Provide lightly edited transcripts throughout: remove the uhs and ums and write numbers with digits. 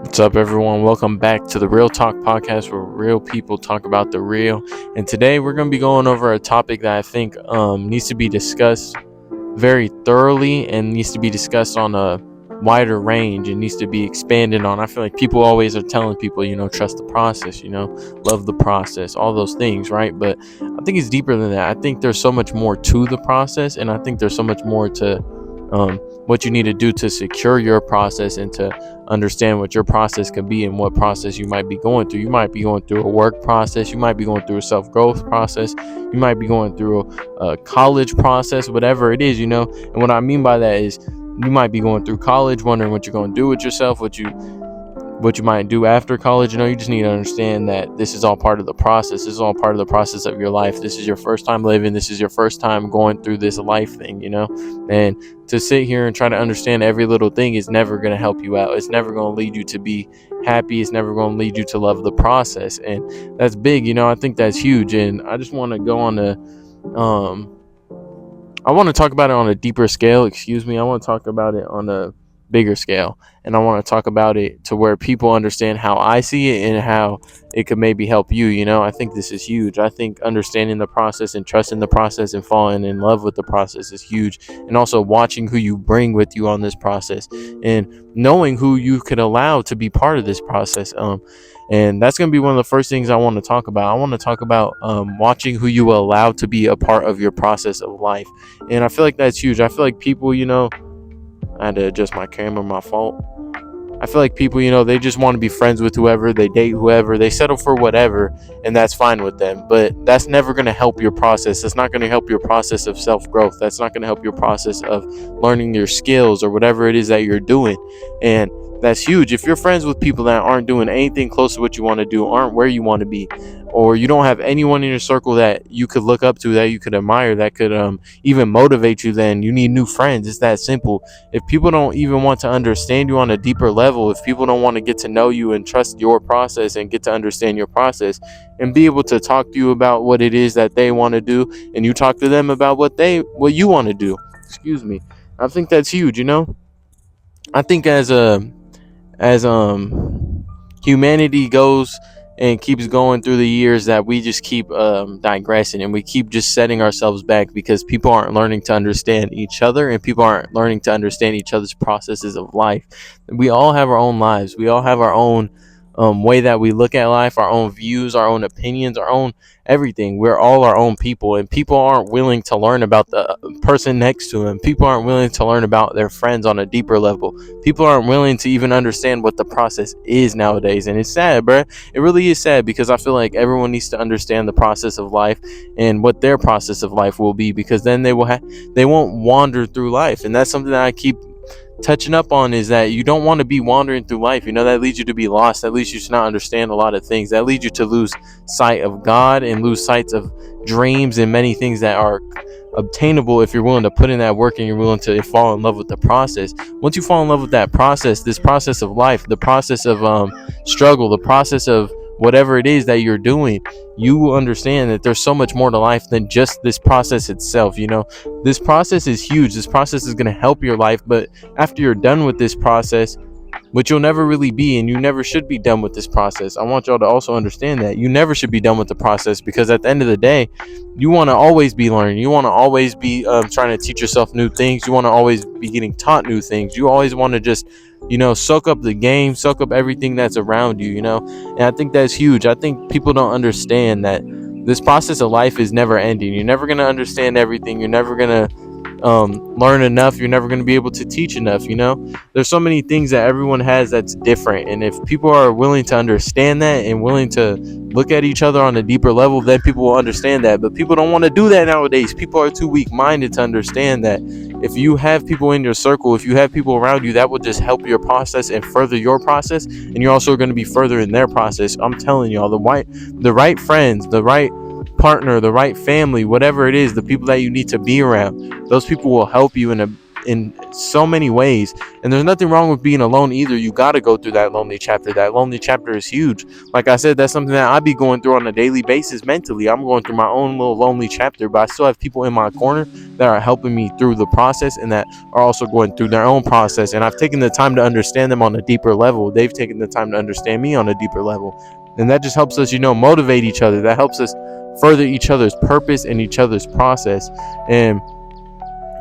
What's up, everyone? Welcome back to the Real Talk podcast where real people talk about the real. And today we're going to be going over a topic that I think needs to be discussed very thoroughly and needs to be discussed on a wider range and needs to be expanded on. I feel like people always are telling people, trust the process, love the process, all those things, right? But I think it's deeper than that. I think there's so much more to the process, and I think there's so much more to what you need to do to secure your process and to understand what your process could be and what process you might be going through. You might be going through a work process. You might be going through a self-growth process. You might be going through a college process, whatever it is, And what I mean by that is you might be going through college, wondering what you're going to do with yourself, what you might do after college. You just need to understand that this is all part of the process. This is all part of the process of your life. This is your first time living. This is your first time going through this life thing, and to sit here and try to understand every little thing is never going to help you out. It's never going to lead you to be happy. It's never going to lead you to love the process. And that's big, I think that's huge. And I just want to go on I want to talk about it on a deeper scale. I want to talk about it on a bigger scale, and I want to talk about it to where people understand how I see it and how it could maybe help you. I think this is huge. I think understanding the process and trusting the process and falling in love with the process is huge, and also watching who you bring with you on this process and knowing who you could allow to be part of this process. And that's going to be one of the first things I want to talk about. I want to talk about watching who you allow to be a part of your process of life. And I feel like that's huge. I feel like people, I had to adjust my camera, my fault. I feel like people, they just want to be friends with whoever, they date whoever, they settle for whatever, and that's fine with them. But that's never going to help your process. That's not going to help your process of self-growth. That's not going to help your process of learning your skills or whatever it is that you're doing. And that's huge. If you're friends with people that aren't doing anything close to what you want to do, aren't where you want to be, or you don't have anyone in your circle that you could look up to, that you could admire, that could even motivate you, then you need new friends. It's that simple. If people don't even want to understand you on a deeper level, if people don't want to get to know you and trust your process and get to understand your process and be able to talk to you about what it is that they want to do, and you talk to them about what you want to do, I think that's huge. I think as humanity goes and keeps going through the years, that we just keep digressing, and we keep just setting ourselves back because people aren't learning to understand each other, and people aren't learning to understand each other's processes of life. We all have our own lives. We all have our own way that we look at life, our own views, our own opinions, our own everything. We're all our own people, and people aren't willing to learn about the person next to them. People aren't willing to learn about their friends on a deeper level. People aren't willing to even understand what the process is nowadays, and it's sad, bruh. It really is sad, because I feel like everyone needs to understand the process of life and what their process of life will be, because then they won't wander through life. And that's something that I keep touching up on, is that you don't want to be wandering through life. That leads you to be lost. That leads you to not understand a lot of things. That leads you to lose sight of God and lose sight of dreams and many things that are obtainable if you're willing to put in that work and you're willing to fall in love with the process. Once you fall in love with that process, this process of life, the process of struggle, the process of whatever it is that you're doing, you will understand that there's so much more to life than just this process itself. This process is huge. This process is going to help your life, but after you're done with this process, which you'll never really be, and you never should be done with this process, I want y'all to also understand that you never should be done with the process, because at the end of the day, you want to always be learning. You want to always be trying to teach yourself new things. You want to always be getting taught new things. You always want to just soak up the game, soak up everything that's around you, and I think that's huge. I think people don't understand that this process of life is never ending. You're never going to understand everything. You're never going to learn enough. You're never going to be able to teach enough. There's so many things that everyone has that's different, and if people are willing to understand that and willing to look at each other on a deeper level, then people will understand that. But people don't want to do that nowadays. People are too weak-minded to understand that if you have people in your circle, if you have people around you, that will just help your process and further your process, and you're also going to be further in their process. I'm telling y'all, the right friends, the right partner, the right family, whatever it is, the people that you need to be around, those people will help you in a in so many ways. And there's nothing wrong with being alone either. You got to go through that lonely chapter. That lonely chapter is huge. Like I said, that's something that I be going through on a daily basis mentally. I'm going through my own little lonely chapter, but I still have people in my corner that are helping me through the process and that are also going through their own process. And I've taken the time to understand them on a deeper level. They've taken the time to understand me on a deeper level. And that just helps us, motivate each other. That helps us further each other's purpose and each other's process. And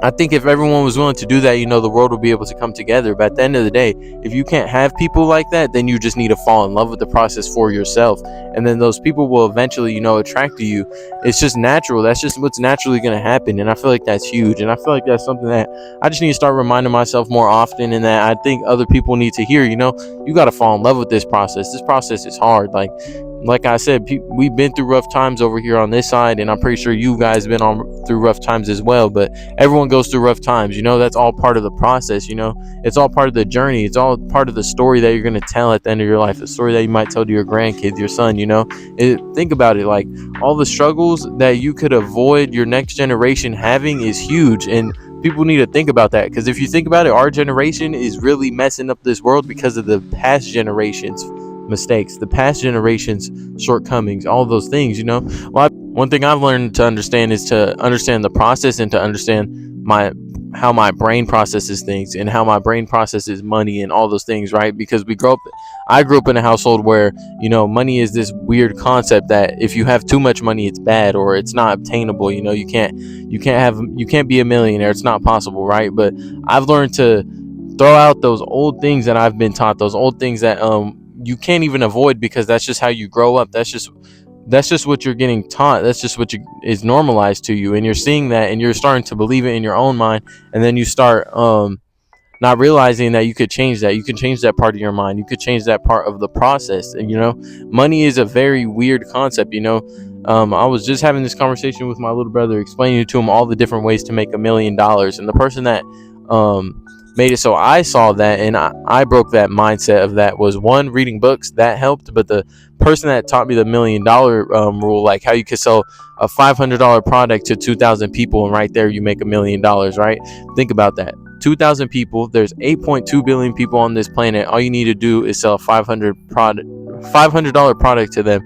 I think if everyone was willing to do that, the world will be able to come together. But at the end of the day, if you can't have people like that, then you just need to fall in love with the process for yourself. And then those people will eventually, attract to you. It's just natural. That's just what's naturally going to happen. And I feel like that's huge. And I feel like that's something that I just need to start reminding myself more often, and that I think other people need to hear. You got to fall in love with this process. This process is hard. Like I said, we've been through rough times over here on this side, and I'm pretty sure you guys have been through rough times as well. But everyone goes through rough times. That's all part of the process. It's all part of the journey. It's all part of the story that you're going to tell at the end of your life, the story that you might tell to your grandkids, your son. Think about it. Like, all the struggles that you could avoid your next generation having is huge. And people need to think about that, because if you think about it, our generation is really messing up this world because of the past generations' mistakes, the past generations' shortcomings, all those things. One thing I've learned to understand is to understand the process, and to understand how my brain processes things, and how my brain processes money and all those things, right? Because I grew up in a household where money is this weird concept that if you have too much money, it's bad, or it's not obtainable. You can't be a millionaire. It's not possible, right? But I've learned to throw out those old things that I've been taught, those old things that you can't even avoid, because that's just how you grow up. That's just what you're getting taught. That's just what is normalized to you, and you're seeing that, and you're starting to believe it in your own mind, and then you start not realizing that you could change that. You can change that part of your mind. You could change that part of the process. And money is a very weird concept. I was just having this conversation with my little brother, explaining to him all the different ways to make $1 million, and the person that made it so I saw that and I broke that mindset of that was, one, reading books. That helped. But the person that taught me the $1 million rule, like how you could sell a $500 product to 2,000 people, and right there you make $1 million, right? Think about that. 2,000 people, there's 8.2 billion people on this planet. All you need to do is sell a $500 product to them,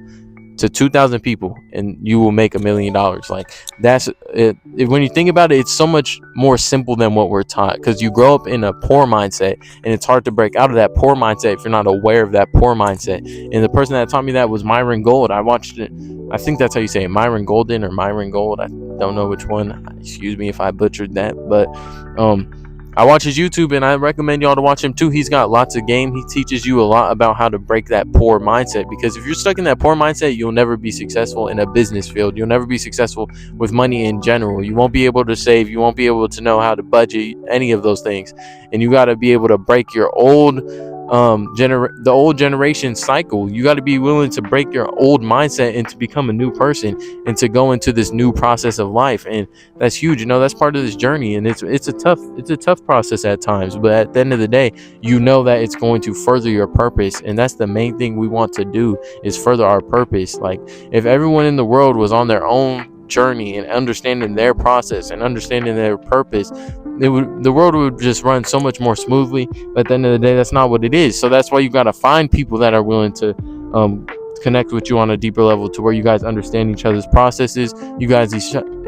to 2,000 people, and you will make $1 million. Like, that's it. When you think about it, it's so much more simple than what we're taught, because you grow up in a poor mindset, and it's hard to break out of that poor mindset if you're not aware of that poor mindset. And the person that taught me that was Myron Gold. I watched it. I think that's how you say it, Myron Golden or Myron Gold. I don't know which one. Excuse me if I butchered that, but I watch his YouTube, and I recommend y'all to watch him too. He's got lots of game. He teaches you a lot about how to break that poor mindset, because if you're stuck in that poor mindset, you'll never be successful in a business field. You'll never be successful with money in general. You won't be able to save. You won't be able to know how to budget, any of those things. And you got to be able to break your old the old generation cycle. You got to be willing to break your old mindset and to become a new person, and to go into this new process of life. And that's huge. That's part of this journey, and it's a tough process at times, but at the end of the day, that it's going to further your purpose. And that's the main thing we want to do, is further our purpose. Like, if everyone in the world was on their own journey and understanding their process and understanding their purpose, the world would just run so much more smoothly. But at the end of the day, that's not what it is. So that's why you got to find people that are willing to connect with you on a deeper level, to where you guys understand each other's processes. You guys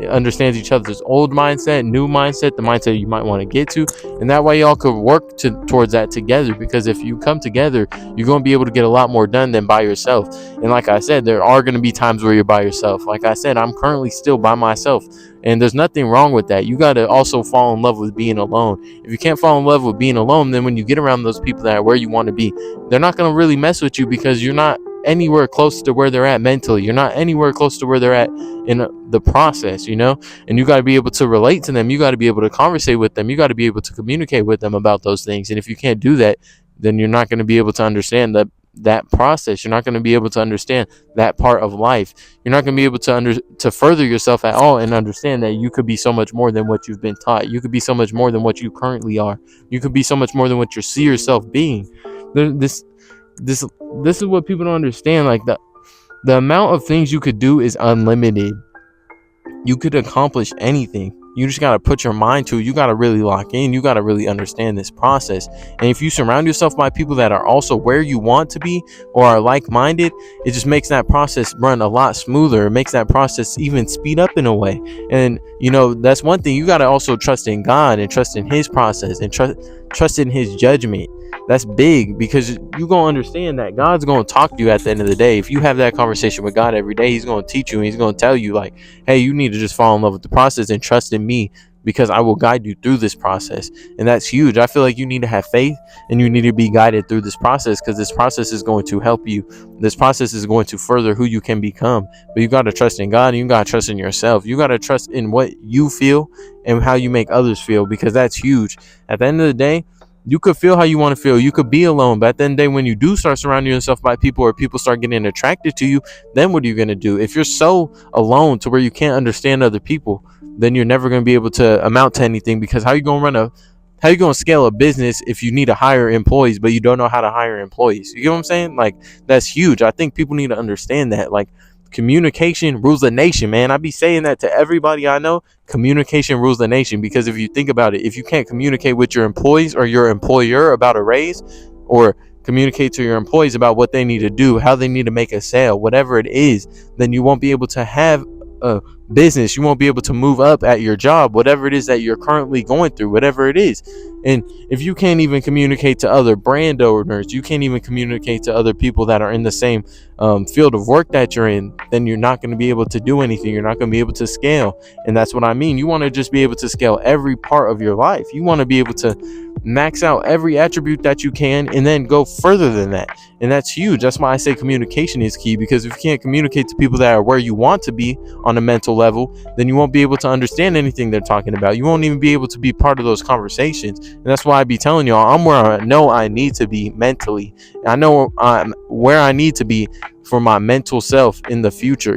understand each other's old mindset, new mindset, the mindset you might want to get to, and that way y'all could work towards that together. Because if you come together, you're going to be able to get a lot more done than by yourself. And like I said, there are going to be times where you're by yourself. Like I said, I'm currently still by myself, and there's nothing wrong with that. You got to also fall in love with being alone. If you can't fall in love with being alone, then when you get around those people that are where you want to be, they're not going to really mess with you, because you're not anywhere close to where they're at mentally. You're not anywhere close to where they're at in the process, and you got to be able to relate to them. You got to be able to conversate with them. You got to be able to communicate with them about those things. And if you can't do that, then you're not going to be able to understand that process. You're not going to be able to understand that part of life. You're not going to be able to further yourself at all, and understand that you could be so much more than what you've been taught. You could be so much more than what you currently are. You could be so much more than what you see yourself being. This is what people don't understand. Like, the amount of things you could do is unlimited. You could accomplish anything. You just got to put your mind to it. You got to really lock in. You got to really understand this process. And if you surround yourself by people that are also where you want to be or are like-minded, it just makes that process run a lot smoother. It makes that process even speed up in a way. And that's one thing. You got to also trust in God and trust in his process and trust in his judgment. That's big, because you're going to understand that God's going to talk to you at the end of the day. If you have that conversation with God every day, he's going to teach you, and he's going to tell you, like, hey, you need to just fall in love with the process and trust in me, because I will guide you through this process. And that's huge. I feel like you need to have faith and you need to be guided through this process, because this process is going to help you. This process is going to further who you can become. But you got to trust in God, and you got to trust in yourself. You got to trust in what you feel and how you make others feel, because that's huge. At the end of the day, you could feel how you want to feel. You could be alone. But at the end of the day, when you do start surrounding yourself by people, or people start getting attracted to you, then what are you going to do? If you're so alone to where you can't understand other people, then you're never going to be able to amount to anything, because how you going to scale a business if you need to hire employees, but you don't know how to hire employees? You get what I'm saying? Like, that's huge. I think people need to understand that. Like, communication rules the nation, man. I be saying that to everybody I know. Communication rules the nation, because if you think about it, if you can't communicate with your employees or your employer about a raise, or communicate to your employees about what they need to do, how they need to make a sale, whatever it is, then you won't be able to have a business. You won't be able to move up at your job, whatever it is that you're currently going through, whatever it is. And if you can't even communicate to other brand owners, you can't even communicate to other people that are in the same field of work that you're in, then you're not going to be able to do anything. You're not going to be able to scale. And that's what I mean. You want to just be able to scale every part of your life. You want to be able to max out every attribute that you can, and then go further than that. And that's huge. That's why I say communication is key, because if you can't communicate to people that are where you want to be on a mental level, then you won't be able to understand anything they're talking about. You won't even be able to be part of those conversations. And that's why I be telling y'all, I'm where I know I need to be mentally. I know I'm where I need to be for my mental self in the future,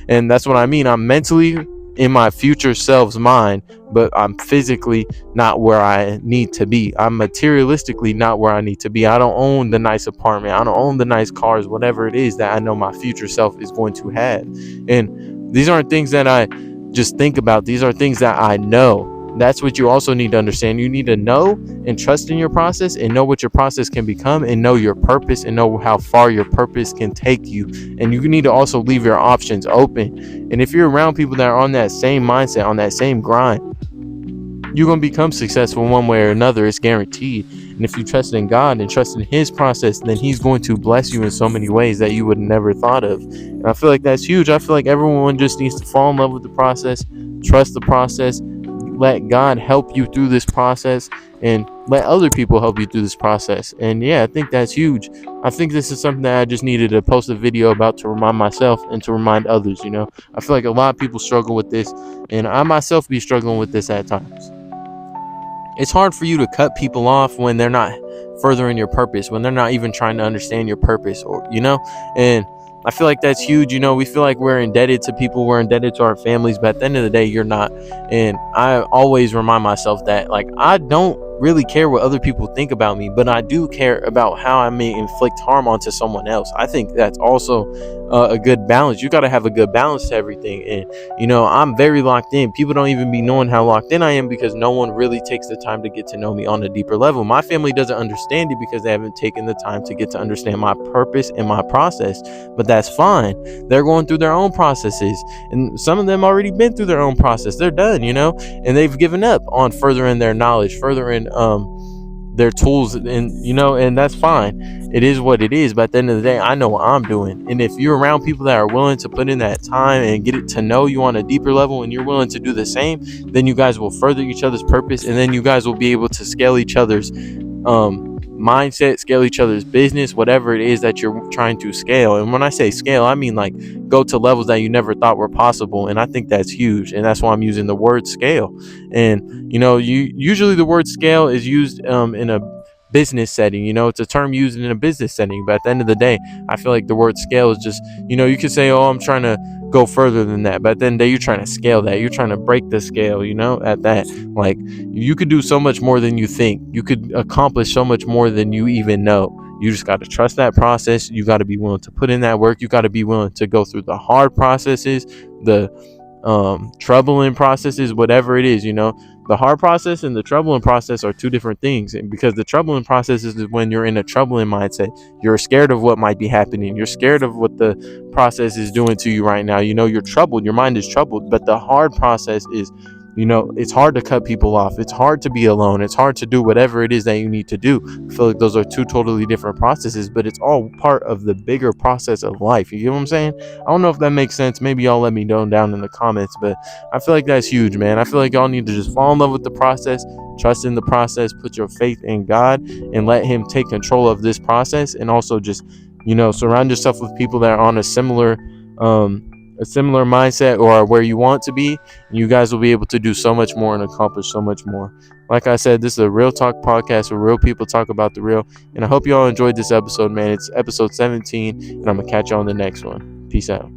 and that's what I mean. I'm mentally in my future self's mind, but I'm physically not where I need to be. I'm materialistically not where I need to be. I don't own the nice apartment. I don't own the nice cars, whatever it is that I know my future self is going to have. And these aren't things that I just think about. These are things that I know. That's what you also need to understand. You need to know and trust in your process, and know what your process can become, and know your purpose, and know how far your purpose can take you. And you need to also leave your options open. And if you're around people that are on that same mindset, on that same grind, you're going to become successful one way or another. It's guaranteed. And if you trust in God and trust in his process, then he's going to bless you in so many ways that you would never thought of. And I feel like that's huge. I feel like everyone just needs to fall in love with the process, trust the process, let God help you through this process, and let other people help you through this process. And yeah, I think that's huge. I think this is something that I just needed to post a video about to remind myself and to remind others. I feel like a lot of people struggle with this, and I myself be struggling with this at times. It's hard for you to cut people off when they're not furthering your purpose, when they're not even trying to understand your purpose, or and I feel like that's huge. We feel like we're indebted to people, we're indebted to our families, but at the end of the day, you're not. And I always remind myself that, like, I don't really care what other people think about me, but I do care about how I may inflict harm onto someone else. I think that's also a good balance. You got to have a good balance to everything. And I'm very locked in. People don't even be knowing how locked in I am, because no one really takes the time to get to know me on a deeper level. My family doesn't understand it because they haven't taken the time to get to understand my purpose and my process. But that's fine. They're going through their own processes, and some of them already been through their own process. They're done, and they've given up on furthering their knowledge, furthering their tools, and that's fine. It is what it is. But at the end of the day, I know what I'm doing. And if you're around people that are willing to put in that time and get it to know you on a deeper level, and you're willing to do the same, then you guys will further each other's purpose, and then you guys will be able to scale each other's mindset, scale each other's business, whatever it is that you're trying to scale. And when I say scale, I mean like go to levels that you never thought were possible. And I think that's huge, and that's why I'm using the word scale. And usually the word scale is used in a business setting. It's a term used in a business setting, but at the end of the day, I feel like the word scale is just, you could say, oh, I'm trying to go further than that, but then you're trying to scale that, you're trying to break the scale, at that. Like, you could do so much more than you think. You could accomplish so much more than you even know. You just got to trust that process. You got to be willing to put in that work. You got to be willing to go through the hard processes, the troubling processes, whatever it is, the hard process and the troubling process are two different things. And because the troubling process is when you're in a troubling mindset, you're scared of what might be happening. You're scared of what the process is doing to you right now. You're troubled. Your mind is troubled. But the hard process is, it's hard to cut people off. It's hard to be alone. It's hard to do whatever it is that you need to do. I feel like those are two totally different processes, but it's all part of the bigger process of life. You get what I'm saying? I don't know if that makes sense. Maybe y'all let me know down in the comments, but I feel like that's huge, man. I feel like y'all need to just fall in love with the process, trust in the process, put your faith in God, and let Him take control of this process. And also just, surround yourself with people that are on a similar mindset or where you want to be. And you guys will be able to do so much more and accomplish so much more. Like I said, this is a Real Talk podcast where real people talk about the real. And I hope you all enjoyed this episode, man. It's episode 17, and I'm going to catch you on the next one. Peace out.